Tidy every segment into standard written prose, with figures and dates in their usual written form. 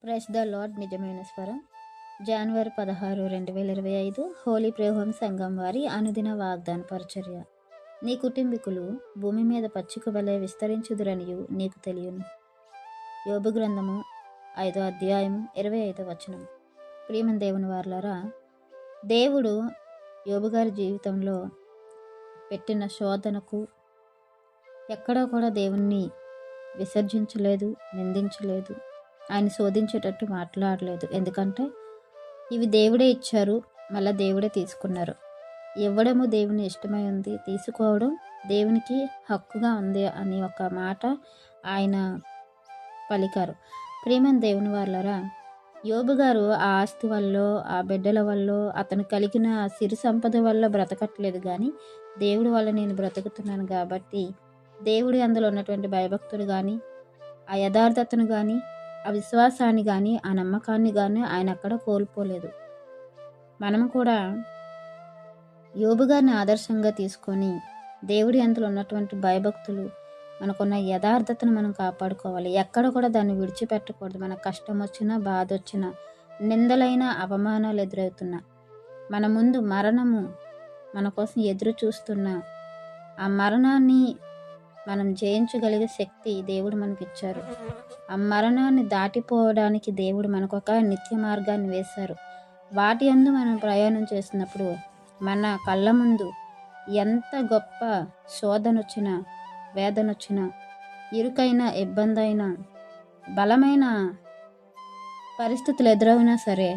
Press the lord నిజమైన స్వరం జనవరి 16, 2025 హోలీ ప్రేహోం సంఘం వారి అనుదిన వాగ్దాన పరిచర్య. నీ కుటుంబీకులు భూమి మీద పచ్చిక వలె విస్తరించుదురనియు నీకు తెలియను. యోబు గ్రంథము 5వ అధ్యాయం 25వ వచనం. ప్రియమైన దేవుని వారలారా, దేవుడు యోబు గారి జీవితంలో పెట్టిన శోధనకు ఎక్కడా కూడా దేవుణ్ణి విసర్జించలేదు, నిందించలేదు, ఆయన శోధించేటట్టు మాట్లాడలేదు. ఎందుకంటే ఇవి దేవుడే ఇచ్చారు, మళ్ళీ దేవుడే తీసుకున్నారు. ఇవ్వడము దేవుని ఇష్టమై ఉంది, తీసుకోవడం దేవునికి హక్కుగా ఉంది అని ఒక మాట ఆయన పలికారు. ప్రియమైన దేవుని వాళ్ళరా, యోబు గారు ఆ ఆస్తి వల్ల, ఆ బిడ్డల వల్ల, అతను కలిగిన సిరి సంపద వల్ల బ్రతకట్లేదు, కానీ దేవుడి వల్ల నేను బ్రతుకుతున్నాను కాబట్టి దేవుడి అందులో ఉన్నటువంటి భయభక్తులు కానీ, ఆ యథార్థతను కానీ, ఆ విశ్వాసాన్ని కానీ, ఆ నమ్మకాన్ని కానీ ఆయన అక్కడ కోల్పోలేదు. మనం కూడా యోబు గారిని ఆదర్శంగా తీసుకొని దేవుడి అందులో ఉన్నటువంటి భయభక్తులు, మనకున్న యథార్థతను మనం కాపాడుకోవాలి. ఎక్కడ కూడా దాన్ని విడిచిపెట్టకూడదు. మన కష్టం వచ్చినా, బాధ వచ్చినా, నిందలైన, అవమానాలు ఎదురవుతున్నా, మన ముందు మరణము మన కోసం ఎదురు చూస్తున్నా, ఆ మరణాన్ని మనం జయించగలిగే శక్తి దేవుడు మనకిచ్చారు. ఆ మరణాన్ని దాటిపోవడానికి దేవుడు మనకు ఒక నిత్య మార్గాన్ని వేశారు. వాటి యందు మనం ప్రయాణం చేసినప్పుడు మన కళ్ళ ముందు ఎంత గొప్ప శోధన వచ్చినా, వేదన వచ్చినా, ఇరుకైన, ఇబ్బంది అయినా, బలమైన పరిస్థితులు ఎదురైనా సరే,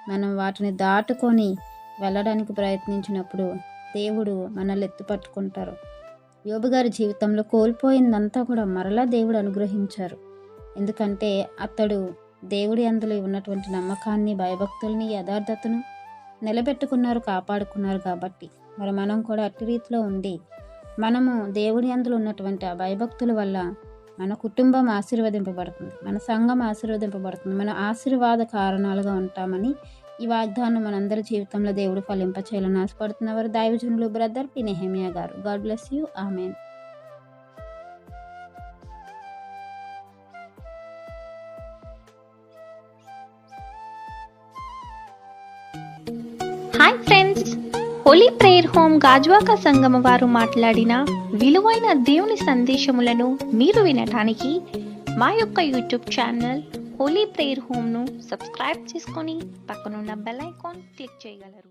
మనం వాటిని దాటుకొని వెళ్ళడానికి ప్రయత్నించినప్పుడు దేవుడు మనల్ని ఎత్తుపట్టుకుంటారు. యోబు గారి జీవితంలో కోల్పోయిందంతా కూడా మరలా దేవుడు అనుగ్రహించారు. ఎందుకంటే అతడు దేవుడి అందులో ఉన్నటువంటి నమ్మకాన్ని, భయభక్తుల్ని, యథార్థతను నిలబెట్టుకున్నారు, కాపాడుకున్నారు. కాబట్టి మరి మనం కూడా అట్టి రీతిలో ఉండి మనము దేవుడి అందులో ఉన్నటువంటి ఆ భయభక్తుల వల్ల మన కుటుంబం ఆశీర్వదింపబడుతుంది, మన సంఘం ఆశీర్వదింపబడుతుంది, మన ఆశీర్వాద కారణాలుగా ఉంటామని ఈ వాగ్దానం మనందరి జీవితంలో దేవుడు ఫలింపచేయాలని ఆశపడుతున్నవారు దైవజనులు బ్రదర్ పి. నెహెమియా గారు. God bless you. Amen. Hi friends, Holi prayer home Gajuwaka సంగమ వారు మాట్లాడిన విలువైన దేవుని సందేశములను మీరు వినటానికి మా యొక్క యూట్యూబ్ ఛానల్ హోలీ ప్రేయర్ హోమ్ను సబ్స్క్రైబ్ చేసుకొని పక్కనున్న బెల్ ఐకాన్ క్లిక్ చేయగలరు.